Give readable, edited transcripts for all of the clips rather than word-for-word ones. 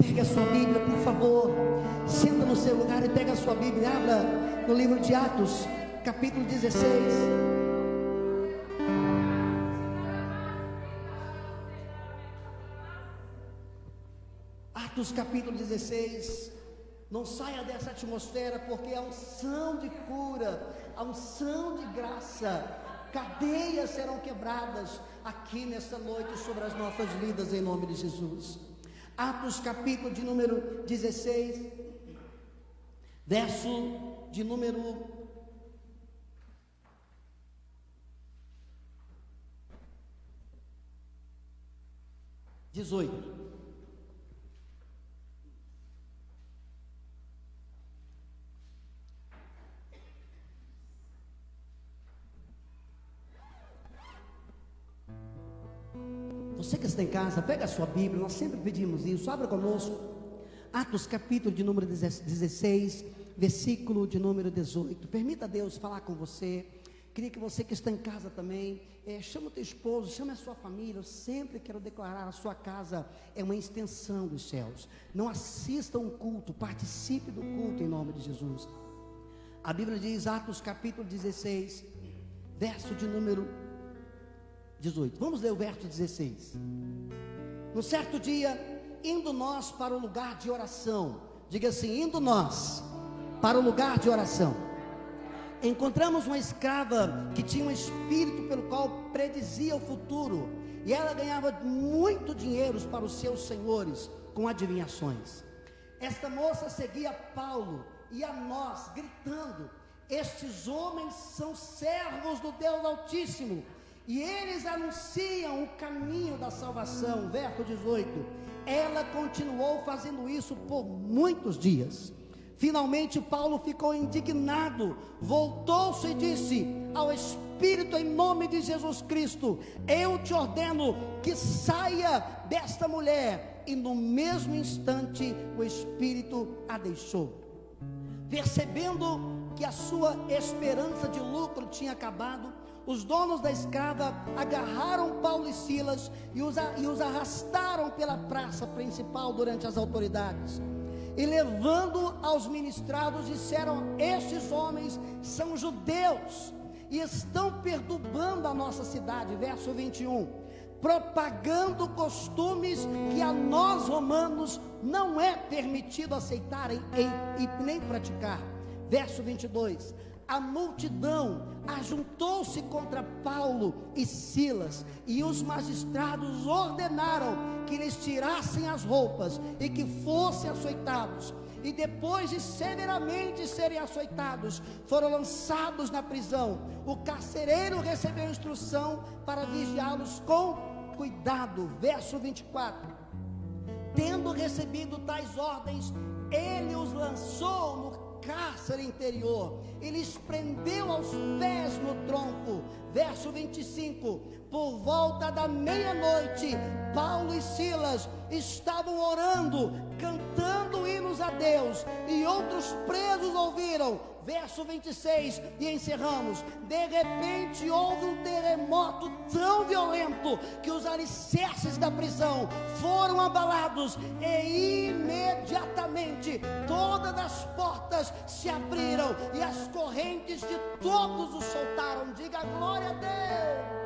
Pegue a sua Bíblia, por favor. Senta no seu lugar e pega a sua Bíblia e abra no livro de Atos, capítulo 16. Atos capítulo 16. Não saia dessa atmosfera, porque a unção de cura, a unção de graça, cadeias serão quebradas aqui nessa noite sobre as nossas vidas, em nome de Jesus. Atos capítulo de número 16, verso de número 18. Você que está em casa, pega a sua Bíblia, nós sempre pedimos isso, abra conosco, Atos capítulo de número 16, versículo de número 18, permita Deus falar com você. Queria que você que está em casa também, chama o teu esposo, chama a sua família. Eu sempre quero declarar, a sua casa é uma extensão dos céus. Não assista um culto, participe do culto em nome de Jesus. A Bíblia diz, Atos capítulo 16, verso de número 18, vamos ler o verso 16. No certo dia, indo nós para o lugar de oração, diga assim, indo nós para o lugar de oração, encontramos uma escrava que tinha um espírito pelo qual predizia o futuro, e ela ganhava muito dinheiro para os seus senhores com adivinhações. Esta moça seguia Paulo e a nós, gritando: estes homens são servos do Deus Altíssimo, e eles anunciam o caminho da salvação. Verso 18. Ela continuou fazendo isso por muitos dias. Finalmente Paulo ficou indignado, voltou-se e disse ao Espírito, em nome de Jesus Cristo, eu te ordeno que saia desta mulher. E no mesmo instante o Espírito a deixou. Percebendo que a sua esperança de lucro tinha acabado, os donos da escrava agarraram Paulo e Silas e os arrastaram pela praça principal durante as autoridades. E levando aos ministrados, disseram: estes homens são judeus e estão perturbando a nossa cidade. Verso 21. Propagando costumes que a nós romanos não é permitido aceitarem e nem praticar. Verso 22. A multidão ajuntou-se contra Paulo e Silas, e os magistrados ordenaram que lhes tirassem as roupas e que fossem açoitados. E depois de severamente serem açoitados, foram lançados na prisão. O carcereiro recebeu instrução para vigiá-los com cuidado. Verso 24. Tendo recebido tais ordens, ele os lançou no cárcere interior e lhes prendeu aos pés no tronco. Verso 25. Por volta da meia-noite, Paulo e Silas estavam orando, cantando hinos a Deus, e outros presos ouviram. Verso 26, e encerramos. De repente houve um terremoto tão violento que os alicerces da prisão foram abalados, e imediatamente todas as portas se abriram e as correntes de todos os soltaram. Diga glória a Deus.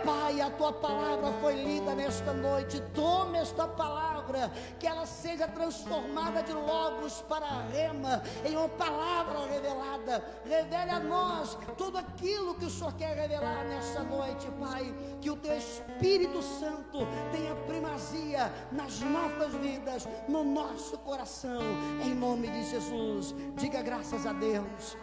Pai, a tua palavra foi lida nesta noite. Tome esta palavra, que ela seja transformada de logos para rema, em uma palavra revelada. Revele a nós tudo aquilo que o Senhor quer revelar nesta noite, Pai. Que o teu Espírito Santo tenha primazia nas nossas vidas, no nosso coração, em nome de Jesus. Diga graças a Deus.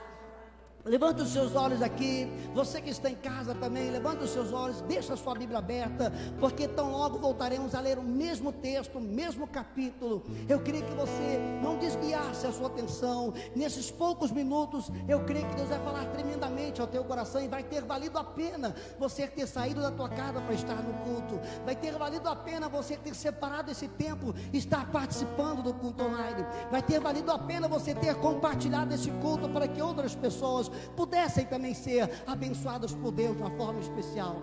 Levanta os seus olhos aqui, você que está em casa também, levanta os seus olhos, deixa a sua Bíblia aberta, porque tão logo voltaremos a ler o mesmo texto, o mesmo capítulo. Eu queria que você não desviasse a sua atenção, nesses poucos minutos. Eu creio que Deus vai falar tremendamente ao teu coração, e vai ter valido a pena você ter saído da tua casa para estar no culto, vai ter valido a pena você ter separado esse tempo, estar participando do culto online, vai ter valido a pena você ter compartilhado esse culto para que outras pessoas pudessem também ser abençoadas por Deus de uma forma especial.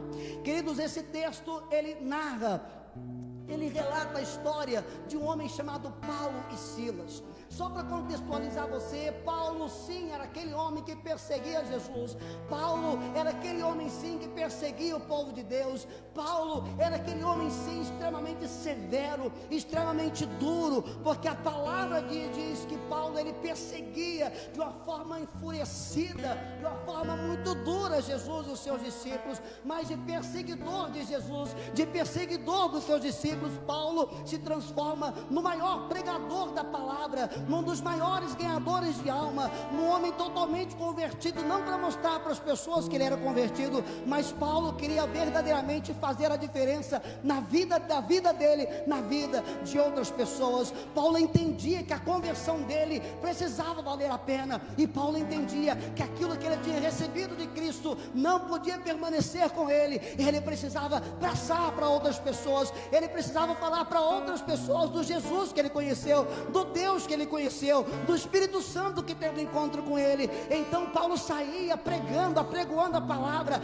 Queridos, esse texto ele narra, ele relata relata a história de um homem chamado Paulo e Silas. Só para contextualizar você, Paulo sim era aquele homem que perseguia Jesus. Paulo era aquele homem sim que perseguia o povo de Deus. Paulo era aquele homem sim extremamente severo, extremamente duro, porque a palavra diz que Paulo ele perseguia de uma forma enfurecida, de uma forma muito dura Jesus e os seus discípulos. Mas de perseguidor de Jesus, de perseguidor dos seus discípulos, Paulo se transforma no maior pregador da palavra, num dos maiores ganhadores de alma, num homem totalmente convertido, não para mostrar para as pessoas que ele era convertido, mas Paulo queria verdadeiramente fazer a diferença na vida dele, na vida de outras pessoas. Paulo entendia que a conversão dele precisava valer a pena, e Paulo entendia que aquilo que ele tinha recebido de Cristo não podia permanecer com ele precisava passar para outras pessoas, ele precisava falar para outras pessoas do Jesus que ele conheceu, do Deus que ele conheceu, do Espírito Santo que teve encontro com ele. Então Paulo saía pregando, apregoando a palavra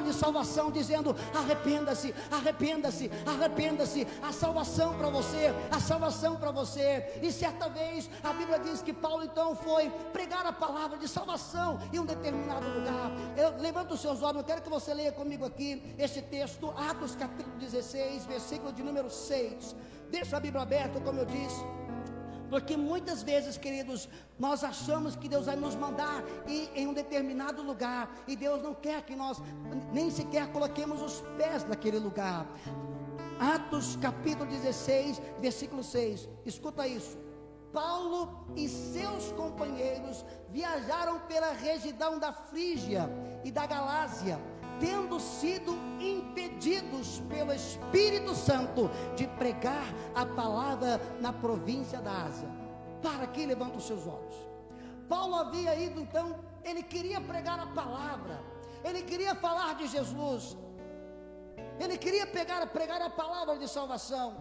de salvação, dizendo: arrependa-se, arrependa-se, arrependa-se, a salvação para você, a salvação para você. E certa vez a Bíblia diz que Paulo então foi pregar a palavra de salvação em um determinado lugar. Levanta os seus olhos, eu quero que você leia comigo aqui este texto, Atos capítulo 16, versículo de número 6. Deixa a Bíblia aberta, como eu disse, porque muitas vezes, queridos, nós achamos que Deus vai nos mandar ir em um determinado lugar, e Deus não quer que nós nem sequer coloquemos os pés naquele lugar. Atos capítulo 16, versículo 6, escuta isso: Paulo e seus companheiros viajaram pela região da Frígia e da Galácia, tendo sido impedidos pelo Espírito Santo de pregar a palavra na província da Ásia. Para que levanta os seus olhos. Paulo havia ido então, ele queria pregar a palavra, ele queria falar de Jesus, ele queria pregar a palavra de salvação,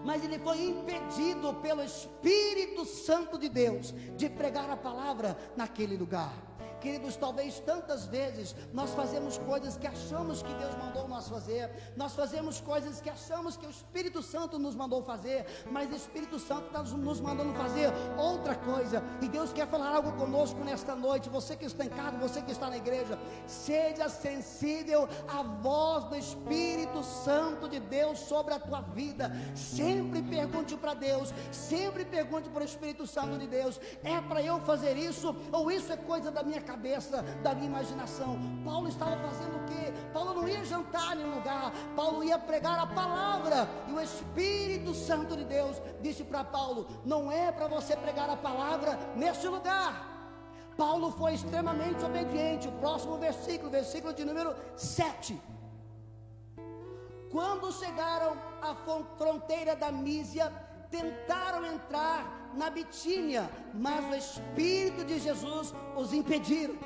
mas ele foi impedido pelo Espírito Santo de Deus de pregar a palavra naquele lugar. Queridos, talvez tantas vezes nós fazemos coisas que achamos que Deus mandou nós fazer, nós fazemos coisas que achamos que o Espírito Santo nos mandou fazer, mas o Espírito Santo está nos mandando fazer outra coisa, e Deus quer falar algo conosco nesta noite. Você que está em casa, você que está na igreja, seja sensível à voz do Espírito Santo de Deus sobre a tua vida. Sempre pergunte para Deus, sempre pergunte para o Espírito Santo de Deus: é para eu fazer isso, ou isso é coisa da minha cabeça, da minha imaginação? Paulo estava fazendo o quê? Paulo não ia jantar em um lugar, Paulo ia pregar a palavra, e o Espírito Santo de Deus disse para Paulo: não é para você pregar a palavra neste lugar. Paulo foi extremamente obediente. O próximo versículo de número 7. Quando chegaram à fronteira da Mísia, tentaram entrar na Bitínia, mas o Espírito de Jesus os impediram.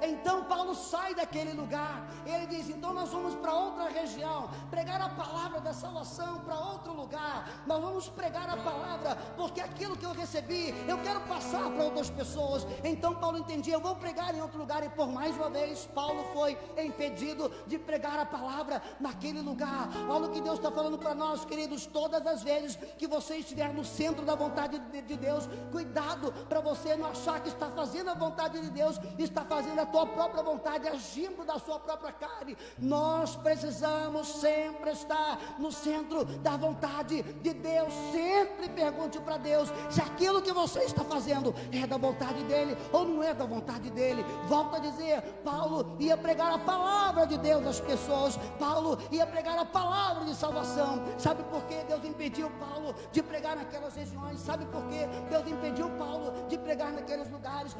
Então Paulo sai daquele lugar, ele diz: então nós vamos para outra região, pregar a palavra da salvação para outro lugar, nós vamos pregar a palavra, porque aquilo que eu recebi, eu quero passar para outras pessoas. Então Paulo entendia: eu vou pregar em outro lugar, e por mais uma vez Paulo foi impedido de pregar a palavra naquele lugar. Olha o que Deus está falando para nós, queridos: todas as vezes que você estiver no centro da vontade de Deus, cuidado para você não achar que está fazendo a vontade de Deus, está fazendo a tua própria vontade, agindo da sua própria carne. Nós precisamos sempre estar no centro da vontade de Deus. Sempre pergunte para Deus se aquilo que você está fazendo é da vontade dele ou não é da vontade dele. Volto a dizer, Paulo ia pregar a palavra de Deus às pessoas, Paulo ia pregar a palavra de salvação. Sabe por que Deus impediu Paulo de pregar naquelas regiões? Sabe por que Deus impediu Paulo de pregar naqueles lugares?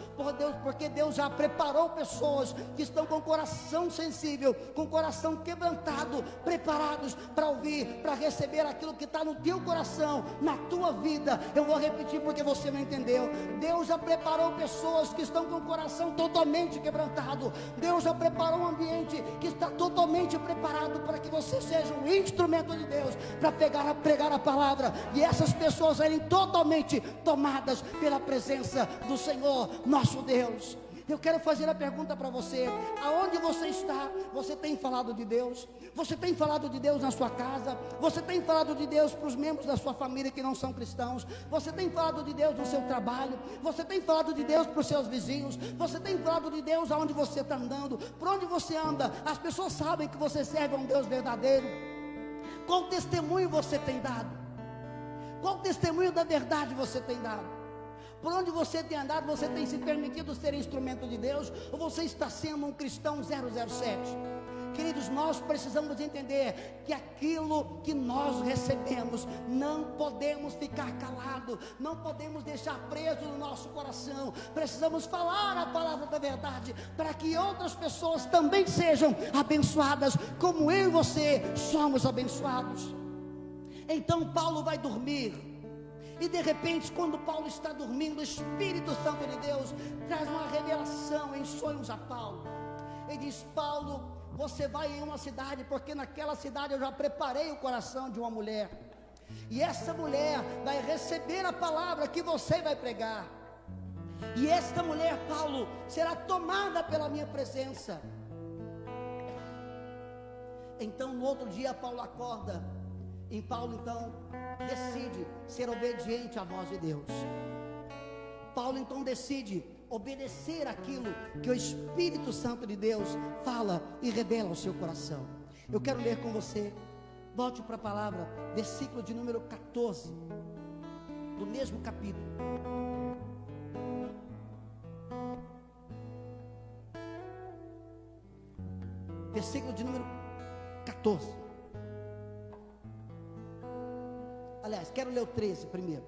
Porque Deus já preparou pessoas que estão com o coração sensível, com o coração quebrantado, preparados para ouvir, para receber aquilo que está no teu coração, na tua vida. Eu vou repetir porque você não entendeu. Deus já preparou pessoas que estão com o coração totalmente quebrantado. Deus já preparou um ambiente que está totalmente preparado para que você seja um instrumento de Deus para pregar a palavra, e essas pessoas serem totalmente tomadas pela presença do Senhor nosso Deus. Eu quero fazer a pergunta para você: aonde você está? Você tem falado de Deus? Você tem falado de Deus na sua casa? Você tem falado de Deus para os membros da sua família que não são cristãos? Você tem falado de Deus no seu trabalho? Você tem falado de Deus para os seus vizinhos? Você tem falado de Deus aonde você está andando? Por onde você anda? As pessoas sabem que você serve a um Deus verdadeiro. Qual testemunho você tem dado? Qual testemunho da verdade você tem dado? Por onde você tem andado, você tem se permitido ser instrumento de Deus? Ou você está sendo um cristão 007? Queridos, nós precisamos entender que aquilo que nós recebemos, não podemos ficar calado, não podemos deixar preso no nosso coração. Precisamos falar a palavra da verdade, para que outras pessoas também sejam abençoadas, como eu e você somos abençoados. Então Paulo vai dormir. E de repente, quando Paulo está dormindo, o Espírito Santo de Deus traz uma revelação em sonhos a Paulo. Ele diz: Paulo, você vai em uma cidade, porque naquela cidade eu já preparei o coração de uma mulher. E essa mulher vai receber a palavra que você vai pregar. E esta mulher, Paulo, será tomada pela minha presença. Então no outro dia Paulo acorda. E Paulo então decide ser obediente à voz de Deus. Paulo então decide obedecer aquilo que o Espírito Santo de Deus fala e revela ao seu coração. Eu quero ler com você, volte para a palavra, versículo de número 14, do mesmo capítulo. Versículo de número 14. Aliás, quero ler o 13 primeiro.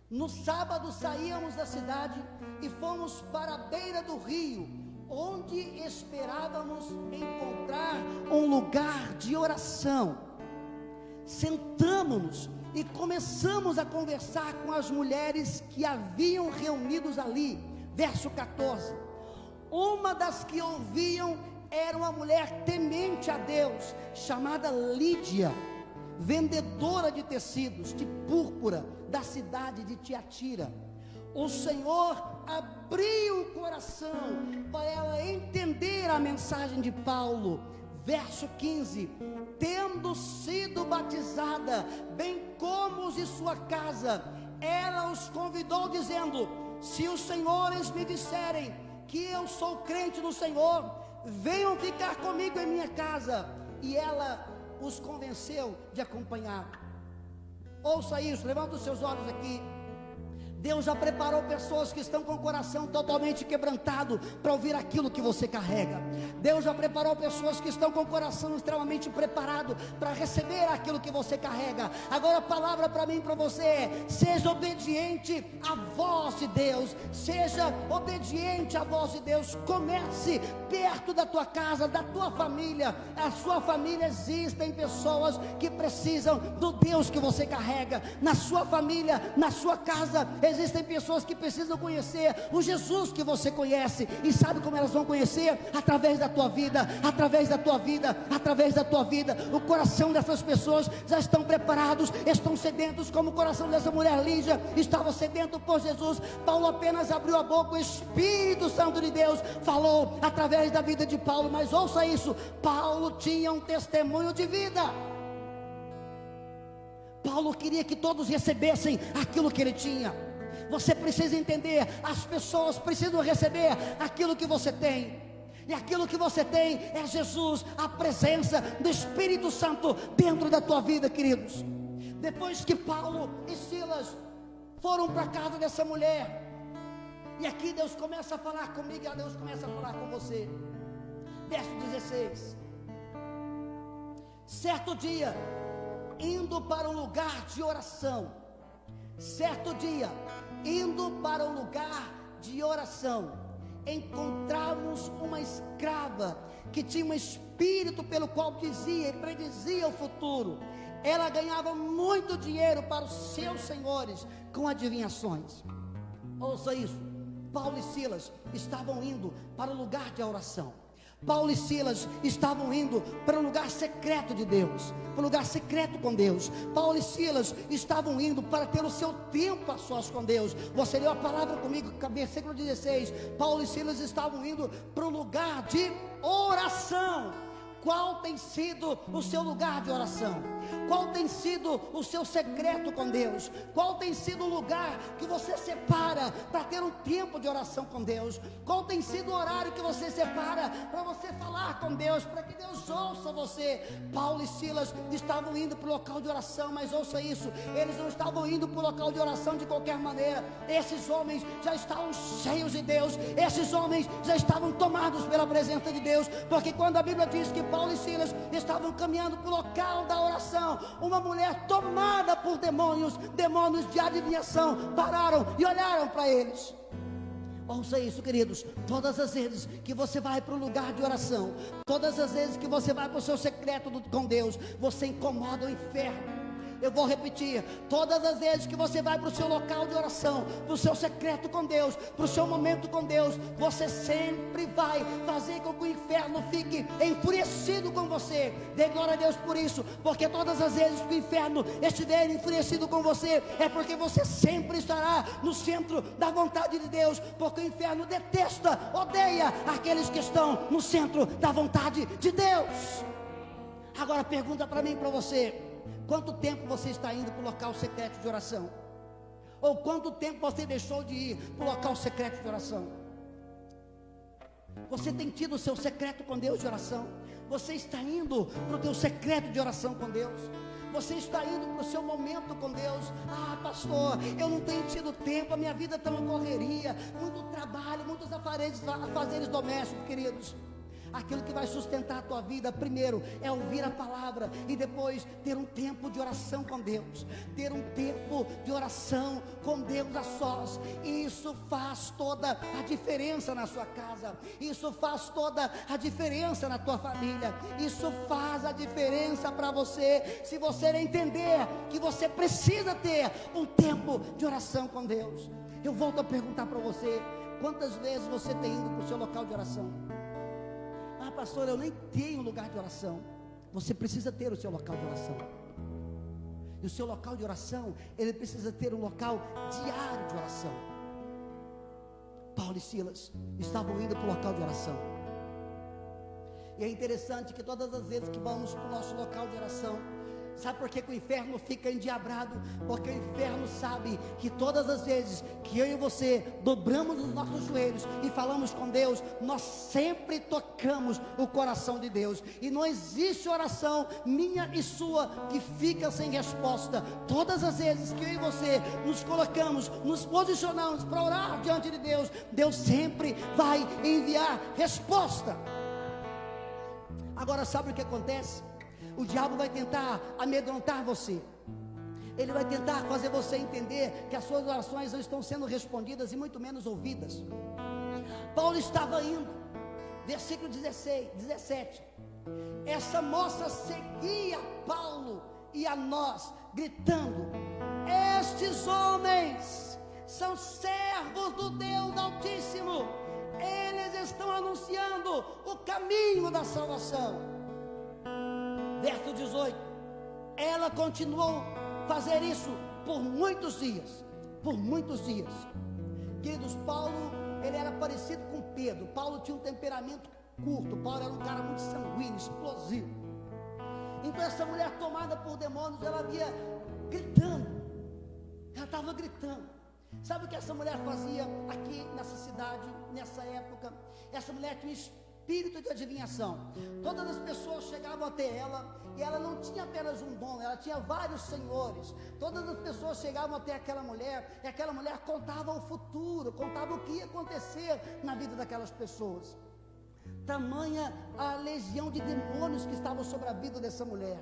No sábado saíamos da cidade e fomos para a beira do rio, onde esperávamos encontrar um lugar de oração. Sentamos-nos e começamos a conversar com as mulheres que haviam reunidos ali. Verso 14. Uma das que ouviam era uma mulher temente a Deus, chamada Lídia, vendedora de tecidos de púrpura da cidade de Tiatira. O Senhor abriu o coração para ela entender a mensagem de Paulo. Verso 15: tendo sido batizada, bem como os de sua casa, ela os convidou dizendo: se os senhores me disserem que eu sou crente no Senhor, venham ficar comigo em minha casa. E ela os convenceu de acompanhar. Ouça isso, levanta os seus olhos aqui. Deus já preparou pessoas que estão com o coração totalmente quebrantado para ouvir aquilo que você carrega. Deus já preparou pessoas que estão com o coração extremamente preparado para receber aquilo que você carrega. Agora a palavra para mim e para você é: seja obediente à voz de Deus. Seja obediente à voz de Deus. Comece perto da tua casa, da tua família. A sua família, existem pessoas que precisam do Deus que você carrega. Na sua família, na sua casa, existem pessoas que precisam conhecer o Jesus que você conhece. E sabe como elas vão conhecer? Através da tua vida, através da tua vida, através da tua vida. O coração dessas pessoas já estão preparados, estão sedentos, como o coração dessa mulher Lídia estava sedento por Jesus. Paulo apenas abriu a boca, o Espírito Santo de Deus falou através da vida de Paulo. Mas ouça isso, Paulo tinha um testemunho de vida. Paulo queria que todos recebessem aquilo que ele tinha. Você precisa entender, as pessoas precisam receber aquilo que você tem. E aquilo que você tem é Jesus, a presença do Espírito Santo dentro da tua vida, queridos. Depois que Paulo e Silas foram para a casa dessa mulher, e aqui Deus começa a falar comigo, e Deus começa a falar com você. Verso 16. Certo dia, indo para um lugar de oração, encontramos uma escrava que tinha um espírito pelo qual dizia e predizia o futuro. Ela ganhava muito dinheiro para os seus senhores com adivinhações. Ouça isso, Paulo e Silas estavam indo para o lugar de oração. Paulo e Silas estavam indo para um lugar secreto de Deus, para um lugar secreto com Deus. Paulo e Silas estavam indo para ter o seu tempo a sós com Deus. Você leu a palavra comigo, versículo 16. Paulo e Silas estavam indo para um lugar de oração. Qual tem sido o seu lugar de oração? Qual tem sido o seu secreto com Deus? Qual tem sido o lugar que você separa para ter um tempo de oração com Deus? Qual tem sido o horário que você separa para você falar com Deus, para que Deus ouça você? Paulo e Silas estavam indo para o local de oração, mas ouça isso, eles não estavam indo para o local de oração de qualquer maneira. Esses homens já estavam cheios de Deus, esses homens já estavam tomados pela presença de Deus, porque quando a Bíblia diz que Paulo e Silas estavam caminhando para o local da oração, uma mulher tomada por demônios de adivinhação, pararam e olharam para eles. Ouça isso, queridos, todas as vezes que você vai para o lugar de oração, todas as vezes que você vai para o seu secreto com Deus, você incomoda o inferno. Eu vou repetir, todas as vezes que você vai para o seu local de oração, para o seu secreto com Deus, para o seu momento com Deus, você sempre vai fazer com que o inferno fique enfurecido com você. Dê glória a Deus por isso, porque todas as vezes que o inferno estiver enfurecido com você, é porque você sempre estará no centro da vontade de Deus, porque o inferno detesta, odeia aqueles que estão no centro da vontade de Deus. Agora pergunta para mim e para você: quanto tempo você está indo para o local secreto de oração? Ou quanto tempo você deixou de ir para o local secreto de oração? Você tem tido o seu secreto com Deus de oração? Você está indo para o teu secreto de oração com Deus? Você está indo para o seu momento com Deus? Ah, pastor, eu não tenho tido tempo, a minha vida está uma correria, muito trabalho, muitos afazeres domésticos, queridos. Aquilo que vai sustentar a tua vida, primeiro, é ouvir a palavra, e depois ter um tempo de oração com Deus. Ter um tempo de oração com Deus a sós. Isso faz toda a diferença na sua casa. Isso faz toda a diferença na tua família. Isso faz a diferença para você, se você entender que você precisa ter um tempo de oração com Deus. Eu volto a perguntar para você: quantas vezes você tem ido para o seu local de oração? Ah, pastor, eu nem tenho lugar de oração. Você precisa ter o seu local de oração. E o seu local de oração, ele precisa ter um local diário de oração. Paulo e Silas estavam indo para o local de oração. E é interessante que todas as vezes que vamos para o nosso local de oração, sabe por que o inferno fica endiabrado? Porque o inferno sabe que todas as vezes que eu e você dobramos os nossos joelhos e falamos com Deus, nós sempre tocamos o coração de Deus. E não existe oração minha e sua que fica sem resposta. Todas as vezes que eu e você nos colocamos, nos posicionamos para orar diante de Deus, Deus sempre vai enviar resposta. Agora, sabe o que acontece? O diabo vai tentar amedrontar você. Ele vai tentar fazer você entender que as suas orações não estão sendo respondidas e muito menos ouvidas. Paulo estava indo, versículo 17. Essa moça seguia Paulo e a nós, gritando: estes homens são servos do Deus Altíssimo. Eles estão anunciando o caminho da salvação. Verso 18, ela continuou a fazer isso por muitos dias. Queridos, Paulo, ele era parecido com Pedro. Paulo tinha um temperamento curto. Paulo era um cara muito sanguíneo, explosivo. Então essa mulher, tomada por demônios, ela via gritando. Ela estava gritando. Sabe o que essa mulher fazia aqui nessa cidade, nessa época? Essa mulher tinha espírito de adivinhação. Todas as pessoas chegavam até ela, e ela não tinha apenas um dom, ela tinha vários senhores. Todas as pessoas chegavam até aquela mulher, e aquela mulher contava o futuro, contava o que ia acontecer na vida daquelas pessoas. Tamanha a legião de demônios que estavam sobre a vida dessa mulher.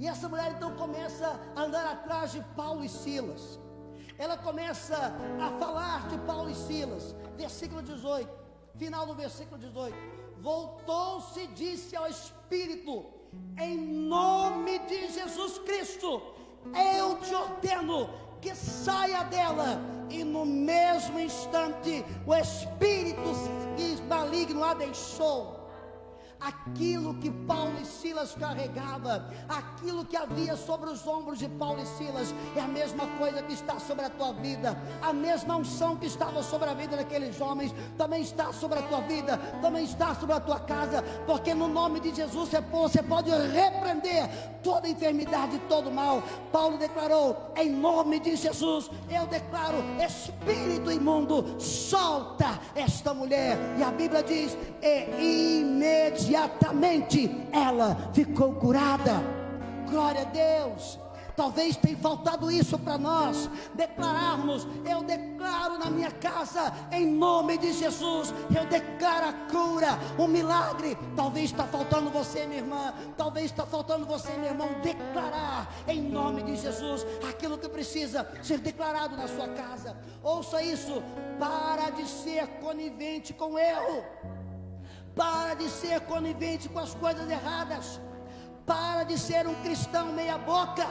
E essa mulher então começa a andar atrás de Paulo e Silas. Ela começa a falar de Paulo e Silas. Versículo 18, final do versículo 18. Voltou-se e disse ao Espírito: em nome de Jesus Cristo, eu te ordeno que saia dela. E no mesmo instante o espírito maligno a deixou. aquilo que Paulo e Silas carregava, aquilo que havia sobre os ombros de Paulo e Silas, é a mesma coisa que está sobre a tua vida. A mesma unção que estava sobre a vida daqueles homens também está sobre a tua vida, também está sobre a tua casa, porque no nome de Jesus você pode repreender toda enfermidade, todo mal. Paulo declarou: em nome de Jesus eu declaro, espírito imundo, solta esta mulher. E a Bíblia diz: e imediatamente ela ficou curada. Glória a Deus. Talvez tenha faltado isso para nós, declararmos: eu declaro na minha casa, em nome de Jesus, eu declaro a cura, o milagre. Talvez está faltando você, minha irmã, talvez está faltando você, meu irmão, declarar em nome de Jesus aquilo que precisa ser declarado na sua casa. Ouça isso: para de ser conivente com o erro, para de ser conivente com as coisas erradas, para de ser um cristão meia boca,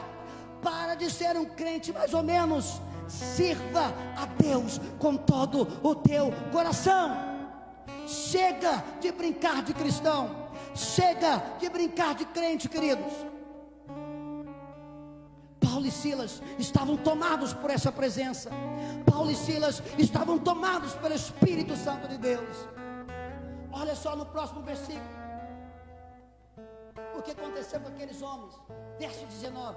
para de ser um crente mais ou menos. Sirva a Deus com todo o teu coração. Chega de brincar de cristão, chega de brincar de crente, queridos. Paulo e Silas estavam tomados por essa presença. Paulo e Silas estavam tomados pelo Espírito Santo de Deus. Olha só no próximo versículo o que aconteceu com aqueles homens. Verso 19: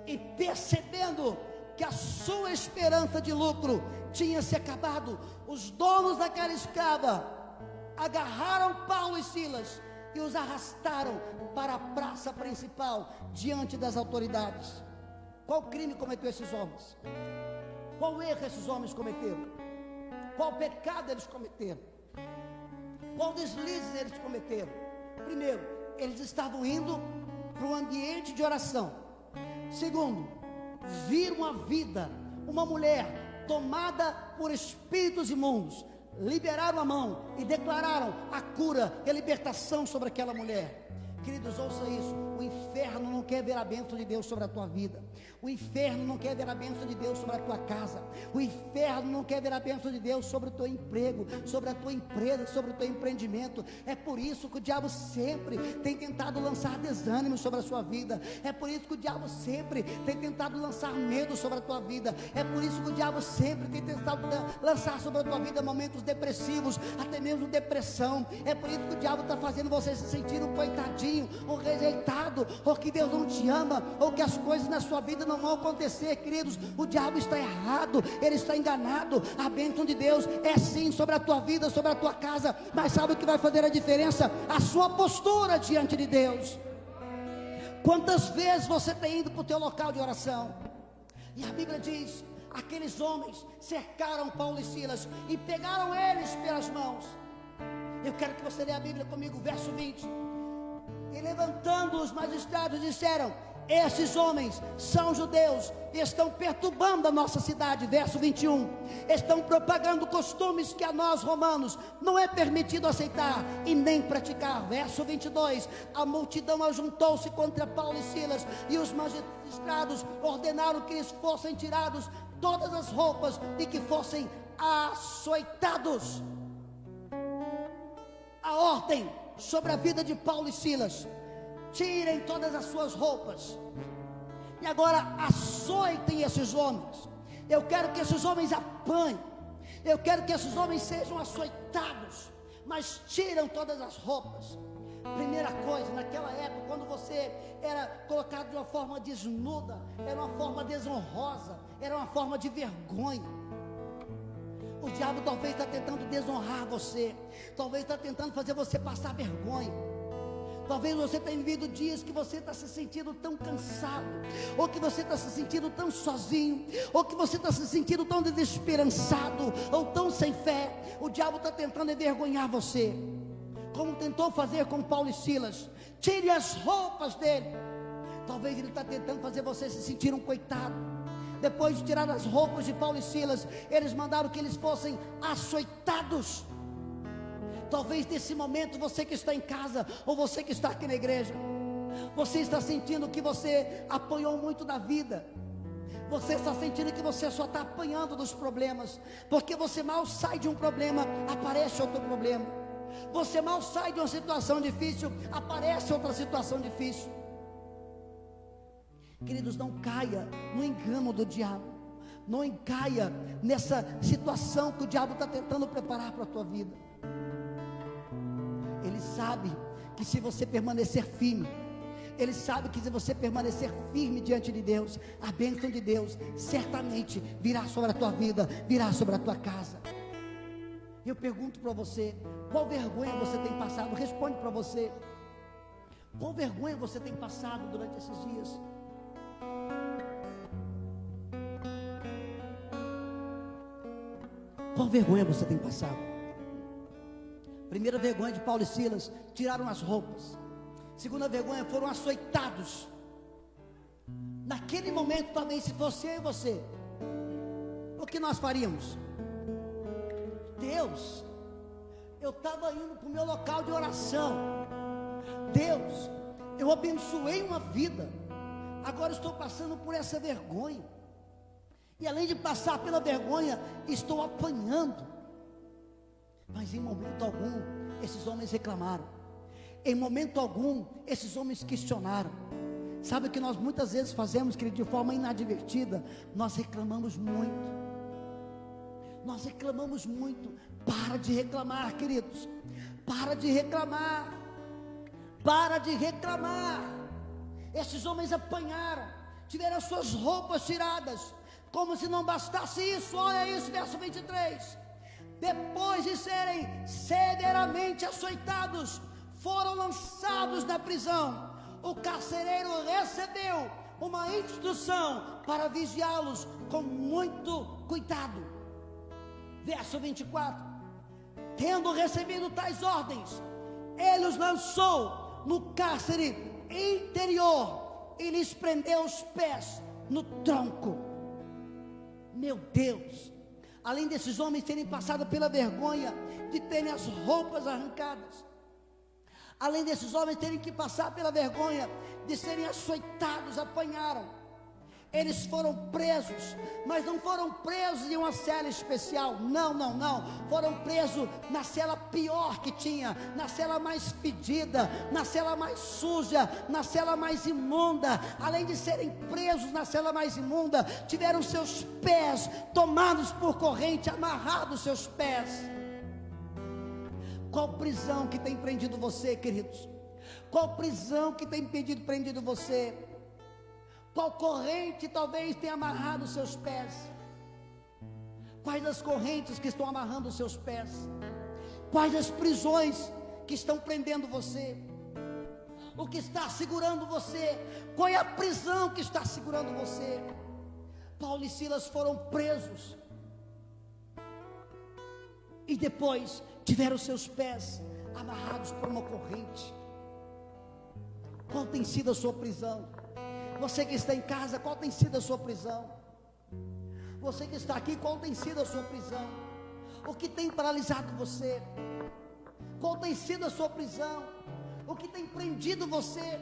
e percebendo que a sua esperança de lucro tinha se acabado, os donos daquela escrava agarraram Paulo e Silas e os arrastaram para a praça principal diante das autoridades. Qual crime cometeu esses homens? Qual erro esses homens cometeram? Qual pecado eles cometeram? Qual deslize eles cometeram? Primeiro, eles estavam indo para um ambiente de oração. Segundo, viram a vida, uma mulher tomada por espíritos imundos, liberaram a mão e declararam a cura e a libertação sobre aquela mulher. Queridos, ouça isso: o inferno não quer ver a bênção de Deus sobre a tua vida, o inferno não quer ver a bênção de Deus sobre a tua casa, o inferno não quer ver a bênção de Deus sobre o teu emprego, sobre a tua empresa, sobre o teu empreendimento. É por isso que o diabo sempre tem tentado lançar desânimo sobre a sua vida, é por isso que o diabo sempre tem tentado lançar medo sobre a tua vida, é por isso que o diabo sempre tem tentado lançar sobre a tua vida momentos depressivos, até mesmo depressão. É por isso que o diabo está fazendo você se sentir um coitadinho, ou rejeitado, ou que Deus não te ama, ou que as coisas na sua vida não vão acontecer. Queridos, o diabo está errado, ele está enganado. A bênção de Deus é sim sobre a tua vida, sobre a tua casa, mas sabe o que vai fazer a diferença? A sua postura diante de Deus. Quantas vezes você tem ido para o teu local de oração? E a Bíblia diz: aqueles homens cercaram Paulo e Silas e pegaram eles pelas mãos. Eu quero que você leia a Bíblia comigo, verso 20. E levantando os magistrados disseram: esses homens são judeus e estão perturbando a nossa cidade. Verso 21, estão propagando costumes que a nós romanos não é permitido aceitar e nem praticar. Verso 22, a multidão ajuntou-se contra Paulo e Silas, e os magistrados ordenaram que lhes fossem tirados todas as roupas e que fossem açoitados. A ordem sobre a vida de Paulo e Silas: tirem todas as suas roupas e agora açoitem esses homens. Eu quero que esses homens apanhem, eu quero que esses homens sejam açoitados, mas tiram todas as roupas. Primeira coisa, naquela época, quando você era colocado de uma forma desnuda, era uma forma desonrosa, era uma forma de vergonha. O diabo talvez está tentando desonrar você, talvez está tentando fazer você passar vergonha. Talvez você tenha vivido dias que você está se sentindo tão cansado, ou que você está se sentindo tão sozinho, ou que você está se sentindo tão desesperançado, ou tão sem fé. O diabo está tentando envergonhar você, como tentou fazer com Paulo e Silas. Tire as roupas dele. Talvez ele está tentando fazer você se sentir um coitado. Depois de tirar as roupas de Paulo e Silas, eles mandaram que eles fossem açoitados. Talvez nesse momento, você que está em casa, ou você que está aqui na igreja, você está sentindo que você apanhou muito da vida. Você está sentindo que você só está apanhando dos problemas, porque você mal sai de um problema, aparece outro problema. Você mal sai de uma situação difícil, aparece outra situação difícil. Queridos, não caia no engano do diabo. Não caia nessa situação que o diabo está tentando preparar para a tua vida. Ele sabe que se você permanecer firme, Ele sabe que se você permanecer firme diante de Deus, a bênção de Deus certamente virá sobre a tua vida, virá sobre a tua casa. Eu pergunto para você, qual vergonha você tem passado? Responde para você, qual vergonha você tem passado durante esses dias? Qual vergonha você tem passado? Primeira vergonha de Paulo e Silas, tiraram as roupas. Segunda vergonha, foram açoitados. Naquele momento também, se fosse eu e você, o que nós faríamos? Deus, eu estava indo para o meu local de oração. Deus, eu abençoei uma vida, agora estou passando por essa vergonha. E além de passar pela vergonha, estou apanhando. Mas em momento algum, esses homens reclamaram. Em momento algum, esses homens questionaram. Sabe o que nós muitas vezes fazemos, querido, de forma inadvertida? Nós reclamamos muito. Nós reclamamos muito. Para de reclamar, queridos. Para de reclamar. Para de reclamar. Esses homens apanharam, tiveram as suas roupas tiradas. Como se não bastasse isso, olha isso, verso 23. Depois de serem severamente açoitados, foram lançados na prisão. O carcereiro recebeu uma instrução para vigiá-los com muito cuidado. Verso 24. Tendo recebido tais ordens, ele os lançou no cárcere interior e lhes prendeu os pés no tronco. Meu Deus, além desses homens terem passado pela vergonha de terem as roupas arrancadas, além desses homens terem que passar pela vergonha de serem açoitados, apanharam, eles foram presos, mas não foram presos em uma cela especial, não, foram presos na cela pior que tinha, na cela mais fedida, na cela mais suja, na cela mais imunda. Além de serem presos na cela mais imunda, tiveram seus pés tomados por corrente, amarrados seus pés. Qual prisão que tem prendido você, queridos? Qual prisão que tem prendido você? Qual corrente talvez tenha amarrado os seus pés? Quais as correntes que estão amarrando os seus pés? Quais as prisões que estão prendendo você? O que está segurando você? Qual é a prisão que está segurando você? Paulo e Silas foram presos e depois tiveram seus pés amarrados por uma corrente. Qual tem sido a sua prisão? Você que está em casa, qual tem sido a sua prisão? Você que está aqui, qual tem sido a sua prisão? O que tem paralisado você? Qual tem sido a sua prisão? O que tem prendido você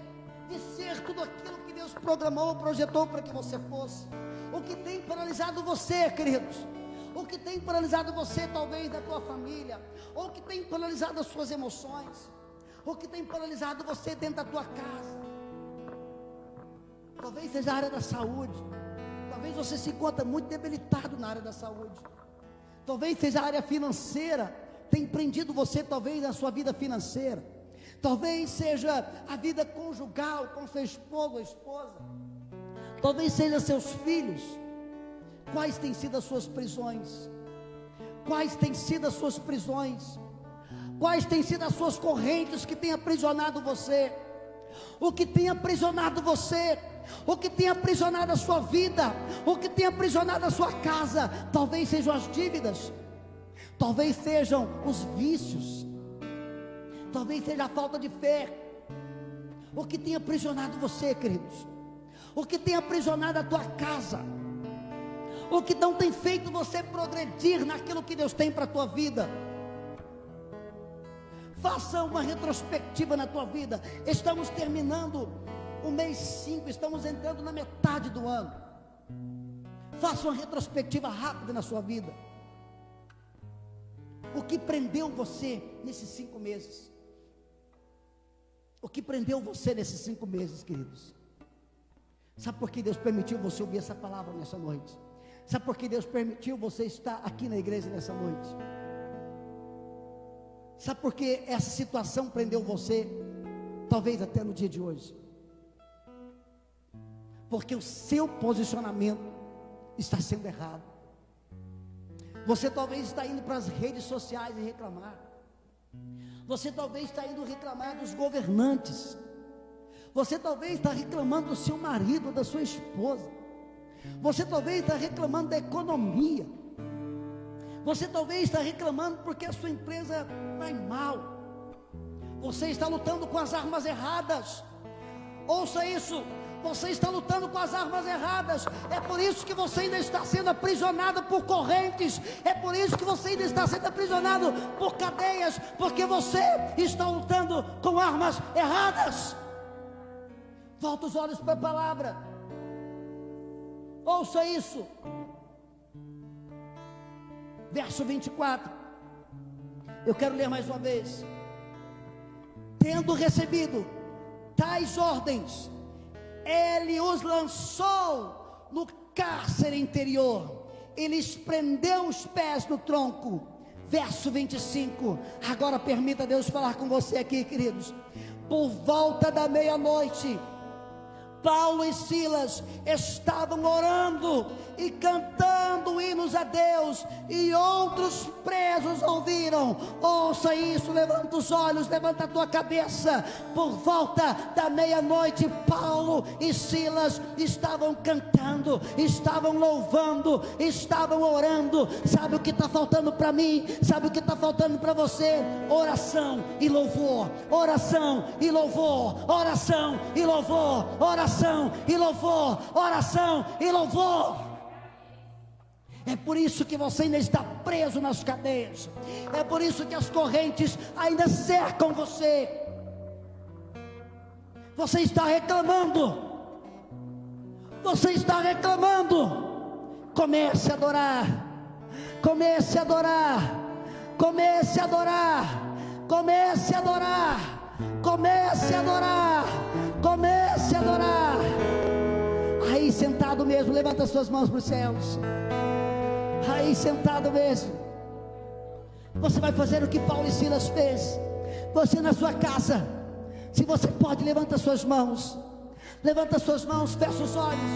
de ser tudo aquilo que Deus programou, projetou para que você fosse? O que tem paralisado você, queridos? O que tem paralisado você, talvez, da tua família? Ou o que tem paralisado as suas emoções? O que tem paralisado você dentro da tua casa? Talvez seja a área da saúde. Talvez você se encontre muito debilitado na área da saúde. Talvez seja a área financeira, tem prendido você talvez na sua vida financeira. Talvez seja a vida conjugal com seu esposo ou esposa. Talvez seja seus filhos. Quais têm sido as suas prisões? Quais têm sido as suas prisões? Quais têm sido as suas correntes que têm aprisionado você? O que tem aprisionado você? O que tem aprisionado a sua vida? O que tem aprisionado a sua casa? Talvez sejam as dívidas, talvez sejam os vícios, talvez seja a falta de fé. O que tem aprisionado você, queridos? O que tem aprisionado a tua casa? O que não tem feito você progredir naquilo que Deus tem para a tua vida? Faça uma retrospectiva na tua vida. Estamos terminando o mês 5, estamos entrando na metade do ano. Faça uma retrospectiva rápida na sua vida. O que prendeu você nesses 5 meses? O que prendeu você nesses 5 meses, queridos? Sabe por que Deus permitiu você ouvir essa palavra nessa noite? Sabe por que Deus permitiu você estar aqui na igreja nessa noite? Sabe por que essa situação prendeu você, talvez até no dia de hoje? Porque o seu posicionamento está sendo errado. Você talvez está indo para as redes sociais e reclamar. Você talvez está indo reclamar dos governantes. Você talvez está reclamando do seu marido, da sua esposa. Você talvez está reclamando da economia. Você talvez está reclamando porque a sua empresa vai mal. Você está lutando com as armas erradas. Ouça isso. Você está lutando com as armas erradas. É por isso que você ainda está sendo aprisionado por correntes. É por isso que você ainda está sendo aprisionado por cadeias. Porque você está lutando com armas erradas. Volta os olhos para a palavra. Ouça isso. Verso 24. Eu quero ler mais uma vez. Tendo recebido tais ordens, ele os lançou no cárcere interior, ele lhes prendeu os pés no tronco. Verso 25. Agora permita Deus falar com você aqui, queridos. Por volta da meia-noite, Paulo e Silas estavam orando e cantando hinos a Deus, e outros presos ouviram. Ouça isso, levanta os olhos, levanta a tua cabeça. Por volta da meia-noite, Paulo e Silas estavam cantando, estavam louvando, estavam orando. Sabe o que está faltando para mim? Sabe o que está faltando para você? Oração e louvor, oração e louvor, oração e louvor, oração e louvor, oração e louvor. É por isso que você ainda está preso nas cadeias. É por isso que as correntes ainda cercam você. Você está reclamando. Você está reclamando. Comece a adorar. Comece a adorar. Comece a adorar. Comece a adorar. Comece a adorar. Comece a adorar. Aí sentado mesmo, levanta as suas mãos para os céus. Aí sentado mesmo, você vai fazer o que Paulo e Silas fez. Você na sua casa, se você pode, levanta suas mãos. Levanta suas mãos, fecha os olhos.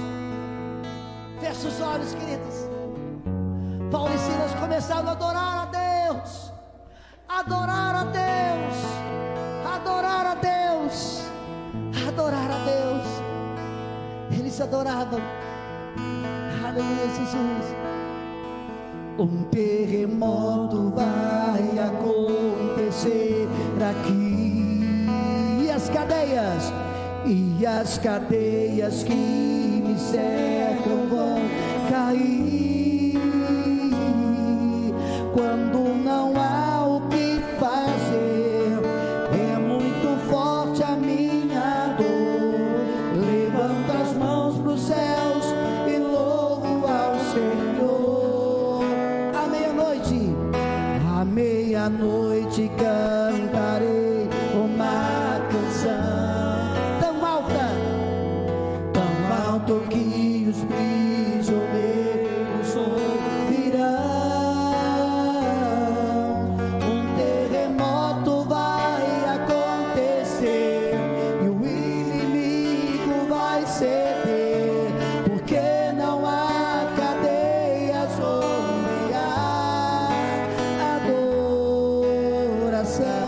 Fecha os olhos, queridos. Paulo e Silas começaram a adorar a Deus. Adorar a Deus. Adorar a Deus. Adorar a Deus. Eles adoravam. Aleluia, Jesus. Um terremoto vai acontecer aqui, e as cadeias que me cercam vão cair. Quando não há o que fazer, é muito forte a minha dor. Levanto as mãos para os céus e louvo ao Senhor. À meia-noite cantarei uma canção tão alto que os prisioneiros ouvirão. Um terremoto vai acontecer e o inimigo vai ceder, porque não há cadeias onde há adoração.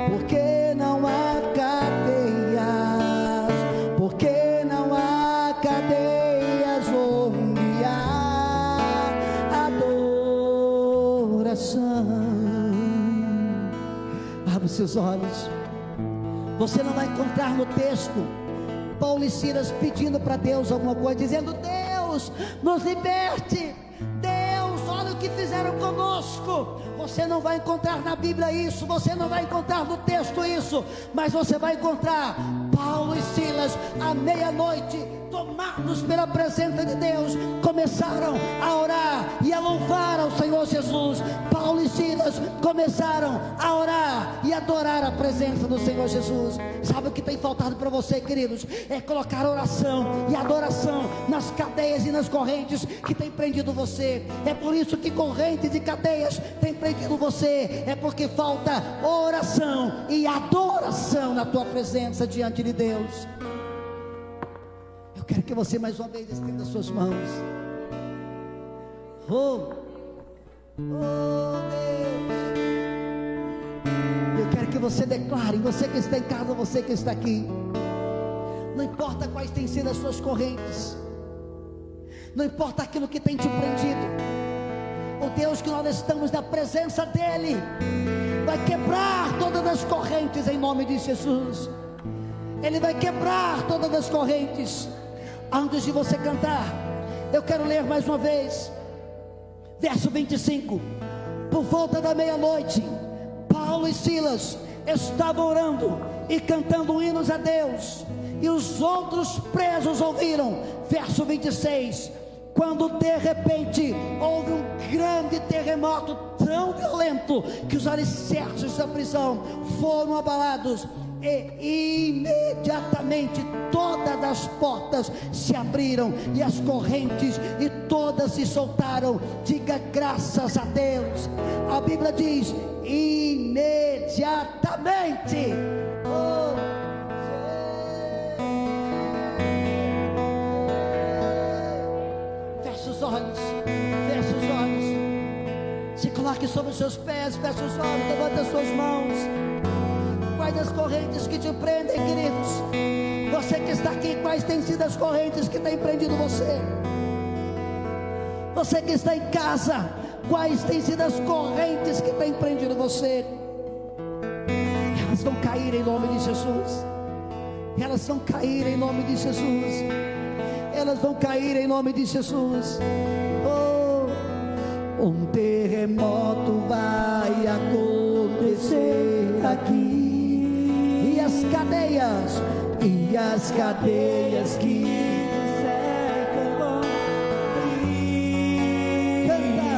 Porque não há cadeias, porque não há cadeias onde há adoração. Abra os seus olhos. Você não vai encontrar no texto Paulo e Silas pedindo para Deus alguma coisa, dizendo: Deus, nos liberte. Deus, olha o que fizeram conosco. Você não vai encontrar na Bíblia isso. Você não vai encontrar no texto isso. Mas você vai encontrar Paulo e Silas à meia-noite tomados pela presença de Deus, começaram a orar e a louvar ao Senhor Jesus. Paulo e Silas começaram a orar e adorar a presença do Senhor Jesus. Sabe o que tem faltado para você, queridos? É colocar oração e adoração nas cadeias e nas correntes que tem prendido você. É por isso que correntes e cadeias tem prendido você. É porque falta oração e adoração na tua presença diante de Deus. Eu quero que você mais uma vez estenda as suas mãos. Oh Deus, eu quero que você declare, você que está em casa, você que está aqui, não importa quais têm sido as suas correntes, não importa aquilo que tem te prendido, o Deus que nós estamos na presença dEle, vai quebrar todas as correntes em nome de Jesus. Ele vai quebrar todas as correntes. Antes de você cantar, eu quero ler mais uma vez, verso 25. Por volta da meia-noite, Paulo e Silas estavam orando e cantando hinos a Deus, e os outros presos ouviram. Verso 26. Quando de repente houve um grande terremoto tão violento que os alicerces da prisão foram abalados, e imediatamente todas as portas se abriram e as correntes e todas se soltaram. Diga graças a Deus. A Bíblia diz imediatamente. Feche os olhos, feche os olhos, se coloque sobre os seus pés, feche os olhos, levante as suas mãos. Quais as correntes que te prendem, queridos? Você que está aqui, quais têm sido as correntes que têm prendido você? Você que está em casa, quais têm sido as correntes que têm prendido você? Elas vão cair em nome de Jesus. Elas vão cair em nome de Jesus. Elas vão cair em nome de Jesus. Oh, um terremoto vai acontecer aqui. E as cadeias que cercam vão abrir. Canta.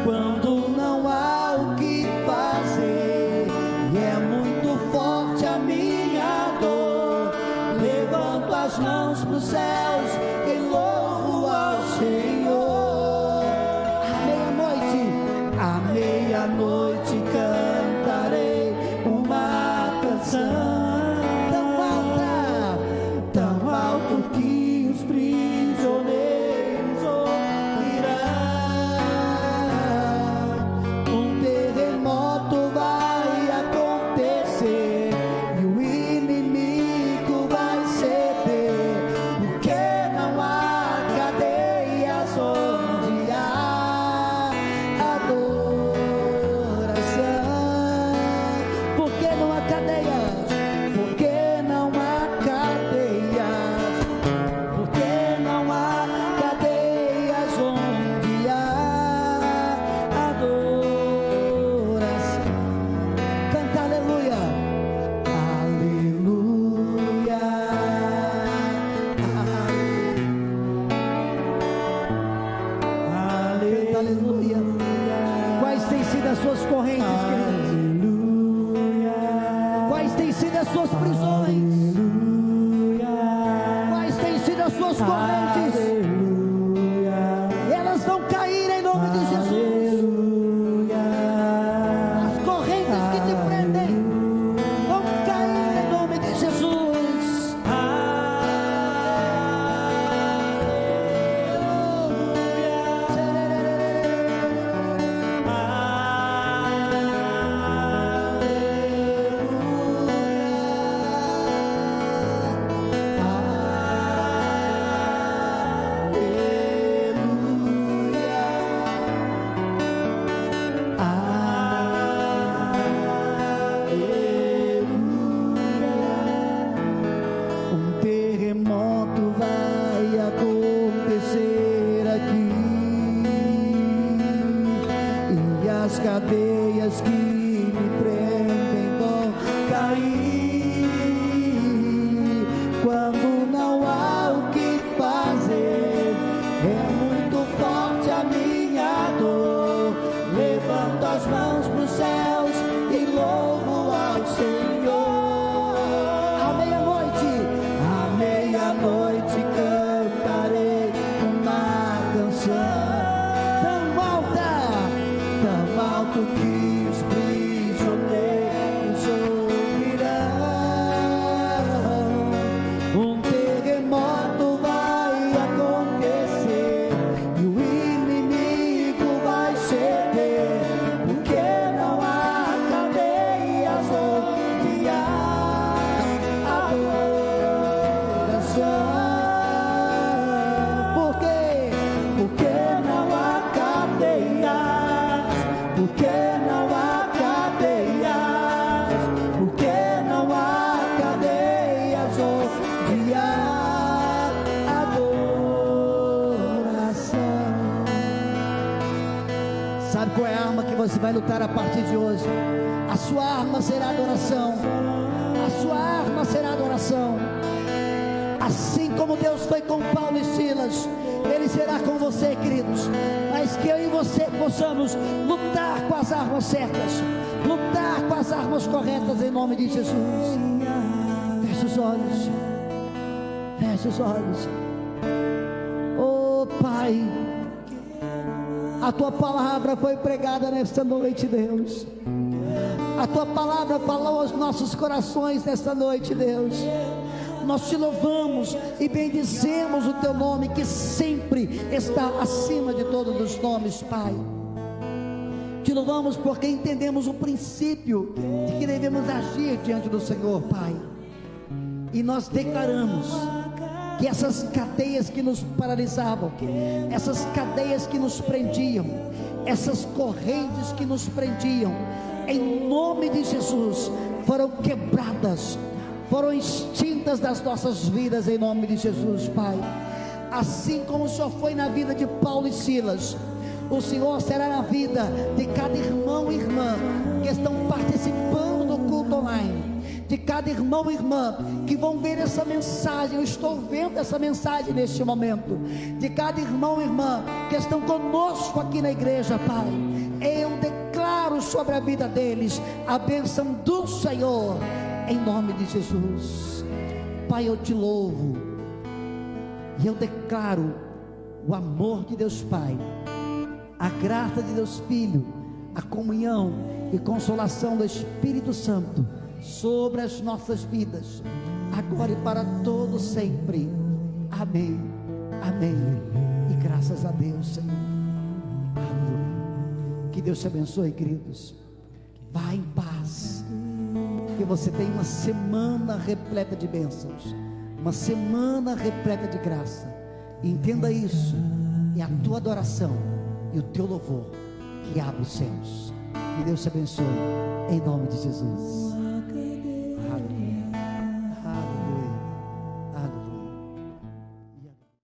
Quando não há o que fazer e é muito forte a minha dor, levanto as mãos para os céus e louvo ao Senhor. À meia-noite cantarei uma canção tão alto que os prisioneiros ouvirão. Um terremoto vai acontecer e o inimigo vai ceder, porque não há cadeias onde há adoração. Porque não há cadeias, porque não há cadeias, porque não há cadeias onde há adoração. Canta aleluia, aleluia, aleluia, aleluia. Quais têm sido as suas correntes, queridos? Quais têm sido as suas prisões? Quais têm sido as suas correntes? Elas vão cair em nome de Jesus. As correntes que te prendem vão cair em nome de Jesus. Sabe qual é a arma que você vai lutar a partir de hoje? A sua arma será adoração. A sua arma será adoração. Assim como Deus foi com Paulo e Silas, Ele será com você, queridos. Mas que eu e você possamos lutar com as armas certas, lutar com as armas corretas, em nome de Jesus. Feche os olhos. Feche os olhos. Oh Pai, a Tua palavra foi pregada nesta noite, Deus. A Tua palavra falou aos nossos corações nesta noite, Deus. Nós Te louvamos e bendizemos o Teu nome, que sempre está acima de todos os nomes, Pai. Te louvamos porque entendemos o princípio de que devemos agir diante do Senhor, Pai. E nós declaramos que essas cadeias que nos paralisavam, essas cadeias que nos prendiam, essas correntes que nos prendiam, em nome de Jesus, foram quebradas, foram extintas das nossas vidas, em nome de Jesus, Pai. Assim como o Senhor foi na vida de Paulo e Silas, o Senhor será na vida de cada irmão e irmã que estão participando do culto online, de cada irmão e irmã que vão ver essa mensagem. Eu estou vendo essa mensagem neste momento, de cada irmão e irmã que estão conosco aqui na igreja, Pai. Eu declaro sobre a vida deles a bênção do Senhor, em nome de Jesus. Pai, eu Te louvo e eu declaro o amor de Deus Pai, a graça de Deus Filho, a comunhão e consolação do Espírito Santo sobre as nossas vidas, agora e para todo sempre. Amém, amém, e graças a Deus, Senhor. Amém. Que Deus te abençoe, queridos. Vá em paz, que você tenha uma semana repleta de bênçãos, uma semana repleta de graça. E entenda isso, é a tua adoração e o teu louvor que abre os céus. Que Deus te abençoe, em nome de Jesus.